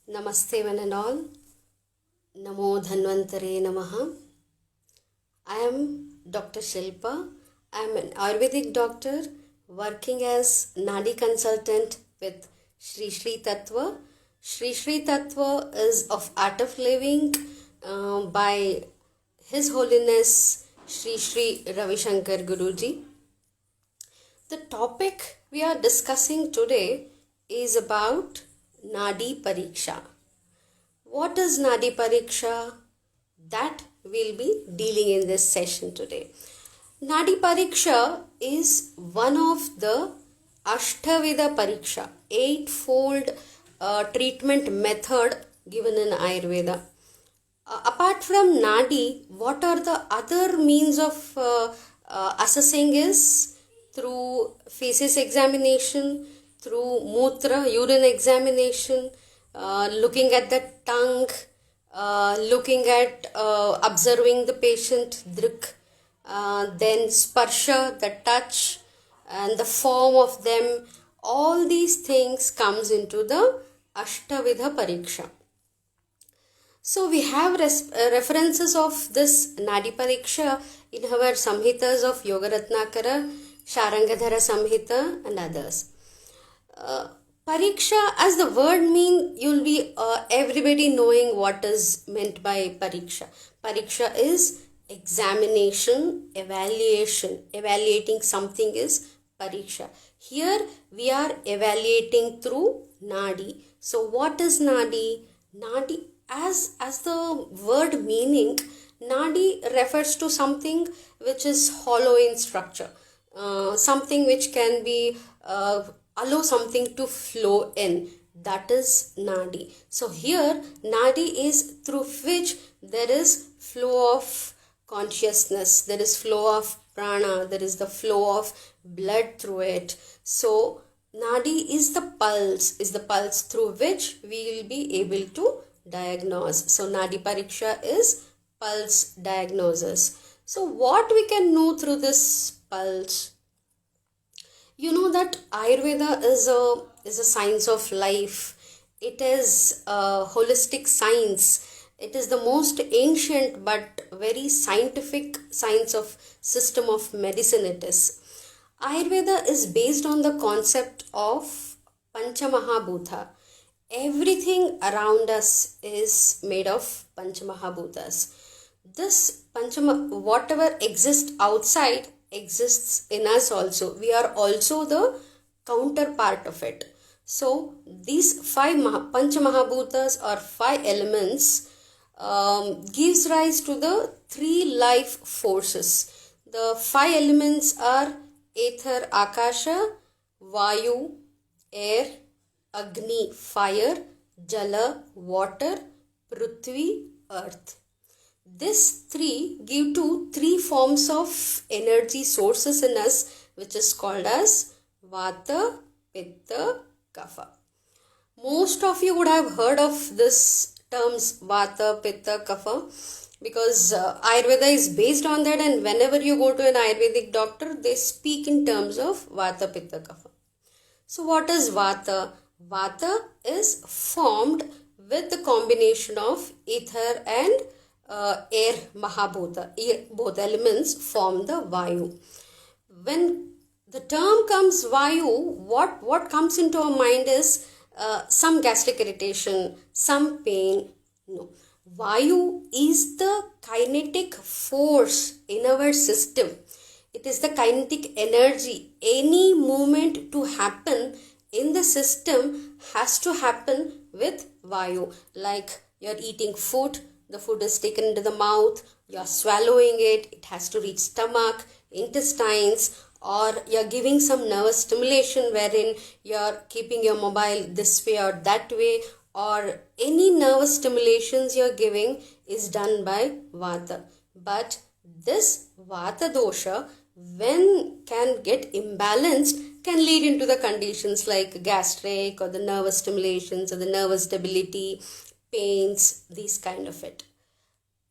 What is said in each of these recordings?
Namaste one and all. Namo Dhanvantare Namaha. I am Dr. Shilpa. I am an Ayurvedic doctor working as Nadi consultant with Shri Shri Tattva. Shri Shri Tattva is of Art of Living by His Holiness Shri Shri Ravi Shankar Guruji. The topic we are discussing today is about Nadi Pariksha. What is Nadi Pariksha? That we'll be dealing in this session today. Nadi Pariksha is one of the Ashtaveda Pariksha, eightfold treatment method given in Ayurveda. Apart from Nadi, what are the other means of assessing is through faces examination, through mutra, urine examination, looking at the tongue, looking at observing the patient, drik, then sparsha, the touch, and the form of them. All these things comes into the Ashtavidha Pariksha. So we have references of this Nadi Pariksha in our Samhitas of Yoga Ratnakara, Sharangadhara Samhita and others. Pariksha, as the word mean, you'll be everybody knowing what is meant by Pariksha. Pariksha is examination, evaluation. Evaluating something is Pariksha. Here we are evaluating through Nadi. So what is Nadi? Nadi, as the word meaning, Nadi refers to something which is hollow in structure. Something which can be allow something to flow in. That is Nadi. So here Nadi is through which there is flow of consciousness, there is flow of prana, there is the flow of blood through it. So Nadi is the pulse through which we will be able to diagnose. So Nadi Pariksha is pulse diagnosis. So what we can know through this pulse? You know that Ayurveda is a science of life. It is a holistic science. It is the most ancient but very scientific science of system of medicine it is. Ayurveda is based on the concept of Panchamahabhuta. Everything around us is made of Panchamahabhutas. This whatever exists outside exists in us also. We are also the counterpart of it. So these five Panchamahabhutas or five elements gives rise to the three life forces. The five elements are Ether, Akasha, Vayu, air, Agni, fire, Jala, water, Prithvi, earth. These three give to three forms of energy sources in us, which is called as Vata, Pitta, Kapha. Most of you would have heard of this terms Vata, Pitta, Kapha because Ayurveda is based on that, and whenever you go to an Ayurvedic doctor, they speak in terms of Vata, Pitta, Kapha. So what is Vata? Vata is formed with the combination of ether and air Mahabhuta. Both elements form the Vayu. When the term comes Vayu, what comes into our mind is some gastric irritation, some pain. No. Vayu is the kinetic force in our system. It is the kinetic energy. Any movement to happen in the system has to happen with Vayu. Like you're eating food, the food is taken into the mouth, you're swallowing it, it has to reach stomach, intestines, or you're giving some nervous stimulation wherein you're keeping your mobile this way or that way, or any nervous stimulations you're giving is done by Vata. But this Vata dosha, when can get imbalanced, can lead into the conditions like gastric or the nervous stimulations or the nervous debility, pains, these kind of it.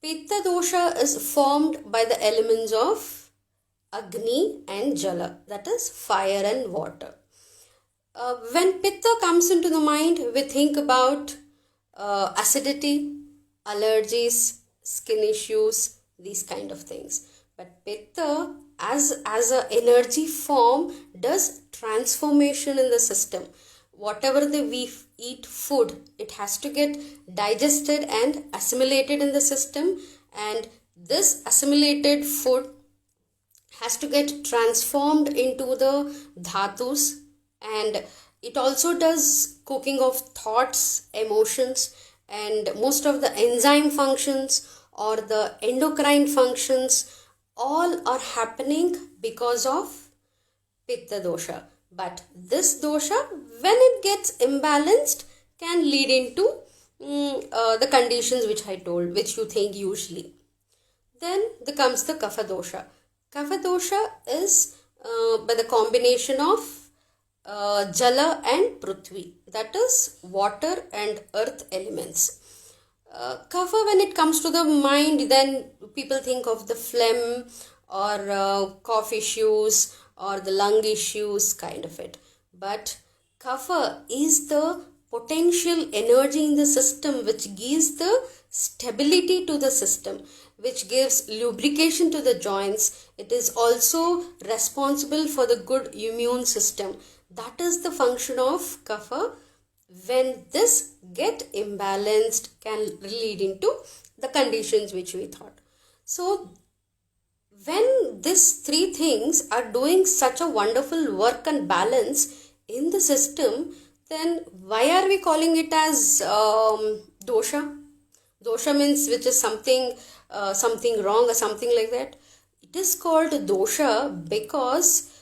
Pitta dosha is formed by the elements of Agni and Jala, that is fire and water. When Pitta comes into the mind, we think about acidity, allergies, skin issues, these kind of things. But pitta as a energy form does transformation in the system. Whatever we eat food, it has to get digested and assimilated in the system, and this assimilated food has to get transformed into the dhatus, and it also does cooking of thoughts, emotions, and most of the enzyme functions or the endocrine functions all are happening because of pitta dosha. But this dosha, when it gets imbalanced, can lead into the conditions which I told, which you think usually. Then there comes the kapha dosha. Kapha dosha is by the combination of jala and prithvi, that is water and earth elements. Kapha, when it comes to the mind, then people think of the phlegm or cough issues or the lung issues, kind of it. But kapha is the potential energy in the system which gives the stability to the system, which gives lubrication to the joints. It is also responsible for the good immune system. That is the function of kapha. When this get imbalanced, can lead into the conditions which we thought. So when these three things are doing such a wonderful work and balance in the system, then why are we calling it as dosha? Dosha means which is something wrong or something like that. It is called dosha because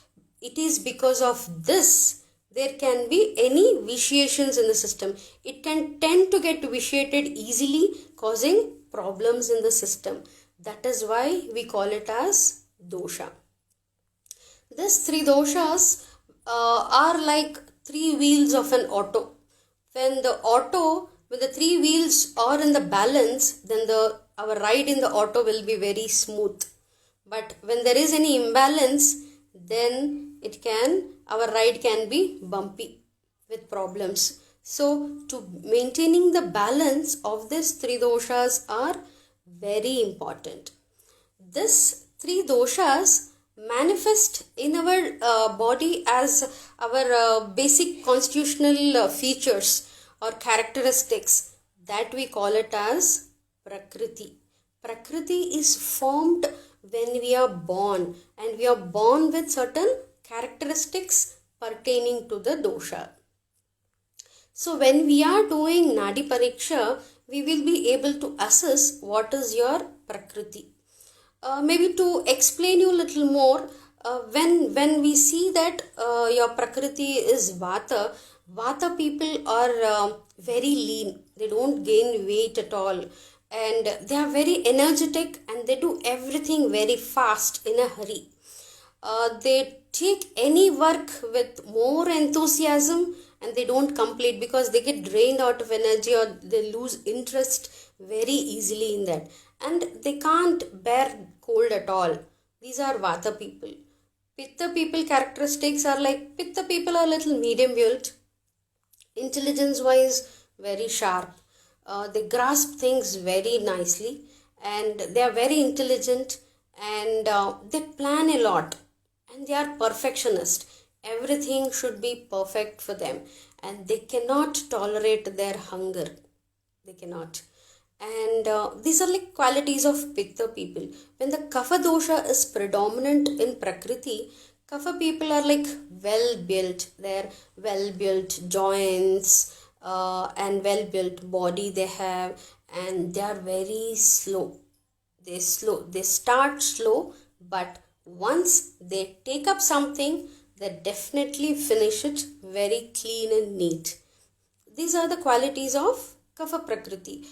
of this there can be any vitiations in the system. It can tend to get vitiated easily, causing problems in the system. That is why we call it as dosha. These three doshas are like three wheels of an auto. When the three wheels are in the balance, then our ride in the auto will be very smooth. But when there is any imbalance, then our ride can be bumpy with problems. So to maintaining the balance of these three doshas are very important. These three doshas manifest in our body as our basic constitutional features or characteristics, that we call it as prakriti. Prakriti is formed when we are born, and we are born with certain characteristics pertaining to the dosha. So when we are doing Nadi Pariksha, we will be able to assess what is your prakriti. Maybe to explain you a little more, when we see that your prakriti is vata people are very lean. They don't gain weight at all, and they are very energetic, and they do everything very fast in a hurry. They take any work with more enthusiasm, and they don't complete because they get drained out of energy, or they lose interest very easily in that, and they can't bear cold at all. These are vata people. Pitta people characteristics are like, pitta people are little medium built, intelligence wise very sharp. They grasp things very nicely, and they are very intelligent, and they plan a lot, and they are perfectionist. Everything should be perfect for them, and they cannot tolerate their hunger. They cannot. And these are like qualities of pitta people. When the kapha dosha is predominant in prakriti, kapha people are like well built. They're well built joints and well built body they have, and they are very slow. They start slow, but once they take up something, they definitely finish it very clean and neat. These are the qualities of kapha prakriti.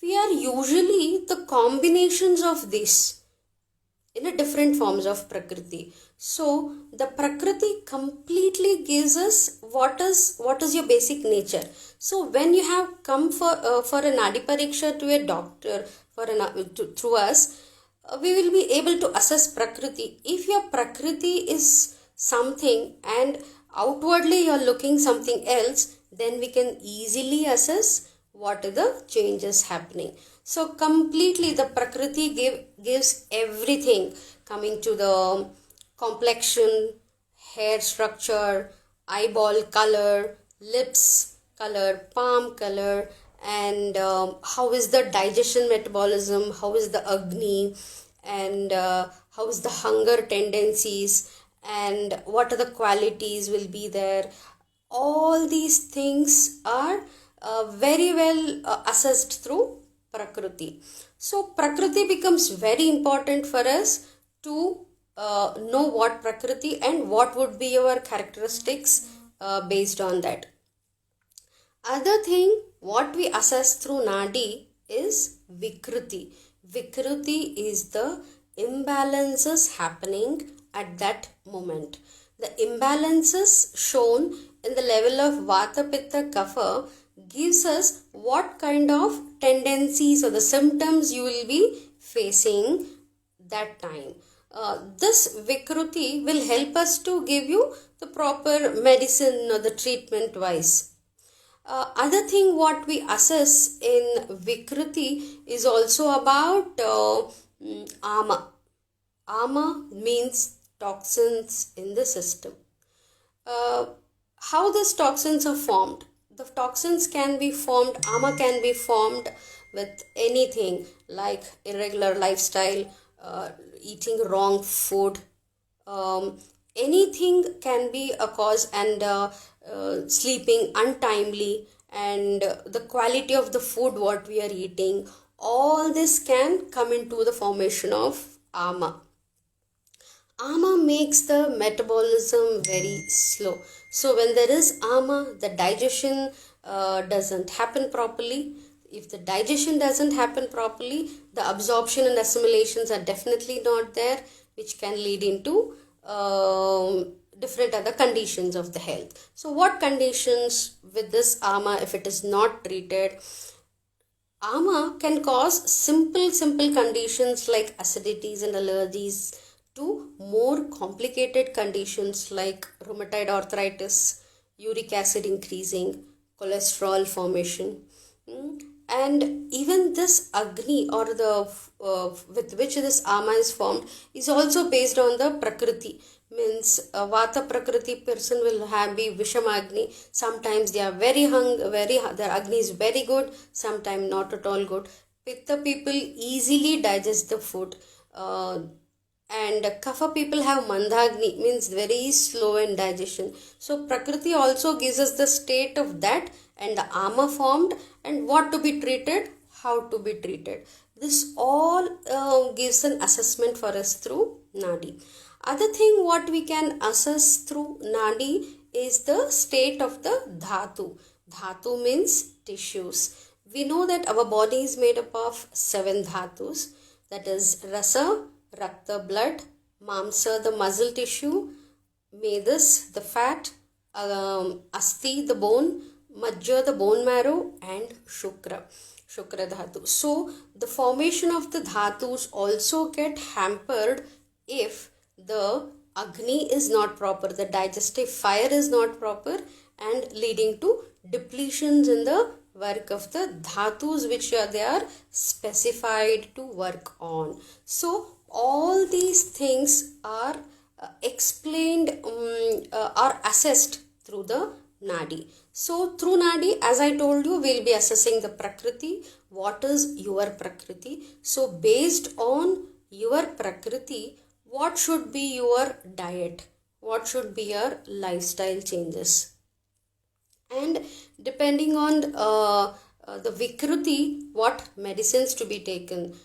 We are usually the combinations of this in a different forms of prakriti. So the prakriti completely gives us what is your basic nature. So when you have come for a Nadi Pariksha to a doctor through us, we will be able to assess prakriti. If your prakriti is something and outwardly you are looking something else, then we can easily assess what are the changes happening. So completely the Prakriti gives everything, coming to the complexion, hair structure, eyeball color, lips color, palm color, and how is the digestion metabolism, how is the Agni, and how is the hunger tendencies, and what are the qualities will be there. All these things are very well assessed through Prakriti. So Prakriti becomes very important for us to know what Prakriti and what would be your characteristics based on that. Other thing what we assess through Nadi is Vikruti. Vikruti is the imbalances happening at that moment. The imbalances shown in the level of Vata, Pitta, Kapha gives us what kind of tendencies or the symptoms you will be facing that time. This Vikruti will help us to give you the proper medicine or the treatment wise. Other thing what we assess in Vikruti is also about Ama. Ama means toxins in the system. How these toxins are formed? The toxins can be formed, Ama can be formed with anything like irregular lifestyle, eating wrong food, anything can be a cause, and sleeping untimely, and the quality of the food what we are eating, all this can come into the formation of Ama. Ama makes the metabolism very slow. So when there is Ama, the digestion doesn't happen properly. If the digestion doesn't happen properly, the absorption and assimilations are definitely not there, which can lead into different other conditions of the health. So what conditions with this Ama, if it is not treated? Ama can cause simple conditions like acidities and allergies to more complicated conditions like rheumatoid arthritis, uric acid increasing, cholesterol formation. And even this Agni, or the with which this Ama is formed, is also based on the Prakriti. Means Vata Prakriti person will be Vishamagni. Sometimes they are their Agni is very good, sometimes not at all good. Pitta people easily digest the food. And Kapha people have Mandagni, means very slow in digestion. So Prakriti also gives us the state of that, and the Ama formed, and what to be treated, how to be treated. This all gives an assessment for us through Nadi. Other thing what we can assess through Nadi is the state of the Dhatu. Dhatu means tissues. We know that our body is made up of 7 Dhatus, that is Rasa, Rakta, blood, Mamsa, the muscle tissue, Medus, the fat, Asti, the bone, Majja, the bone marrow, and Shukra Dhatu. So the formation of the Dhatus also get hampered if the Agni is not proper, the digestive fire is not proper, and leading to depletions in the work of the Dhatus which they are specified to work on. So all these things are explained, are assessed through the Nadi. So through Nadi, as I told you, we'll be assessing the Prakriti. What is your Prakriti? So based on your Prakriti, what should be your diet? What should be your lifestyle changes? And depending on the Vikruti, what medicines to be taken,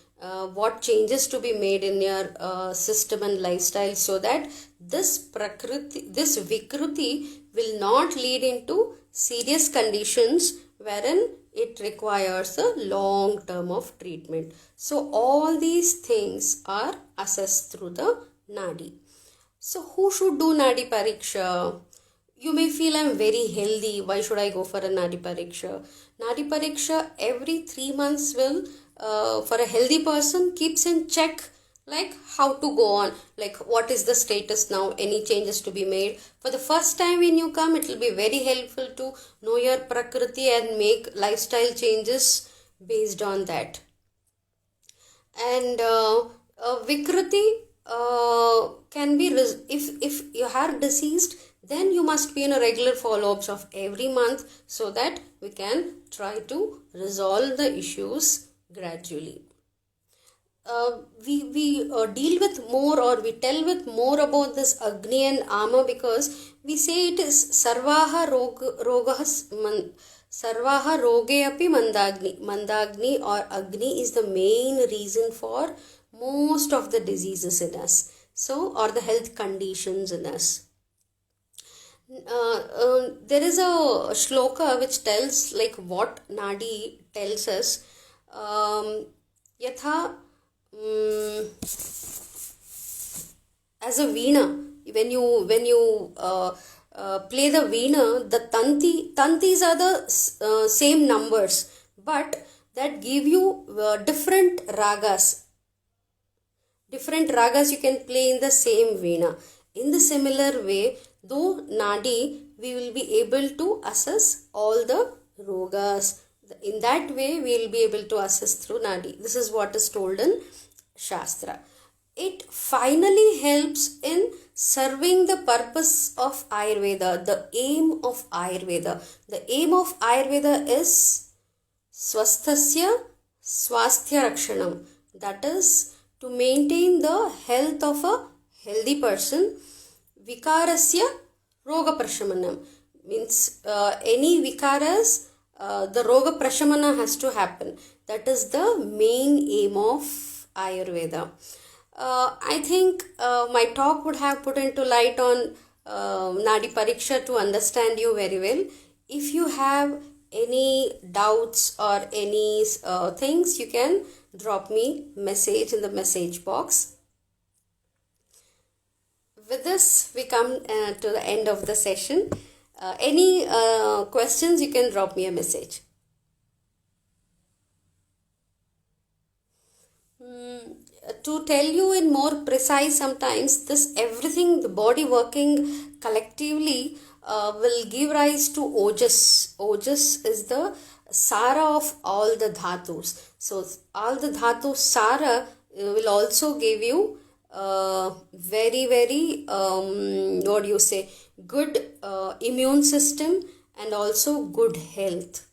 what changes to be made in your system and lifestyle, so that this Vikruti will not lead into serious conditions wherein it requires a long term of treatment. So all these things are assessed through the Nadi. So who should do Nadi Pariksha? You may feel I'm very healthy, why should I go for a Nadi Pariksha? Nadi Pariksha every 3 months will, for a healthy person, keeps in check like how to go on, like what is the status now, any changes to be made. For the first time when you come, it will be very helpful to know your prakriti and make lifestyle changes based on that. And vikriti can be if you are deceased, then you must be in a regular follow-ups of every month, so that we can try to resolve the issues gradually. We deal with more, or we tell with more about this Agni and Ama, because we say it is sarvaha sarvaha roge api mandagni or Agni is the main reason for most of the diseases in us, so, or the health conditions in us. There is a shloka which tells like what Nadi tells us. Yatha as a veena, when you play the veena, the tantis are the same numbers, but that give you different ragas you can play in the same veena. In the similar way, though Nadi, we will be able to assess all the rogas. In that way, we will be able to assess through Nadi. This is what is told in Shastra. It finally helps in serving the purpose of Ayurveda, the aim of Ayurveda. The aim of Ayurveda is swasthasya swasthya rakshanam. That is to maintain the health of a healthy person. Vikarasya roga prashamanam. Means any vikaras, the roga prashamana has to happen. That is the main aim of Ayurveda. I think my talk would have put into light on Nadi Pariksha to understand you very well. If you have any doubts or any things, you can drop me message in the message box. With this, we come to the end of the session. Any questions, you can drop me a message. To tell you in more precise, sometimes this everything, the body working collectively will give rise to ojas. Ojas is the sara of all the dhatus. So all the dhatus sara will also give you very good immune system and also good health.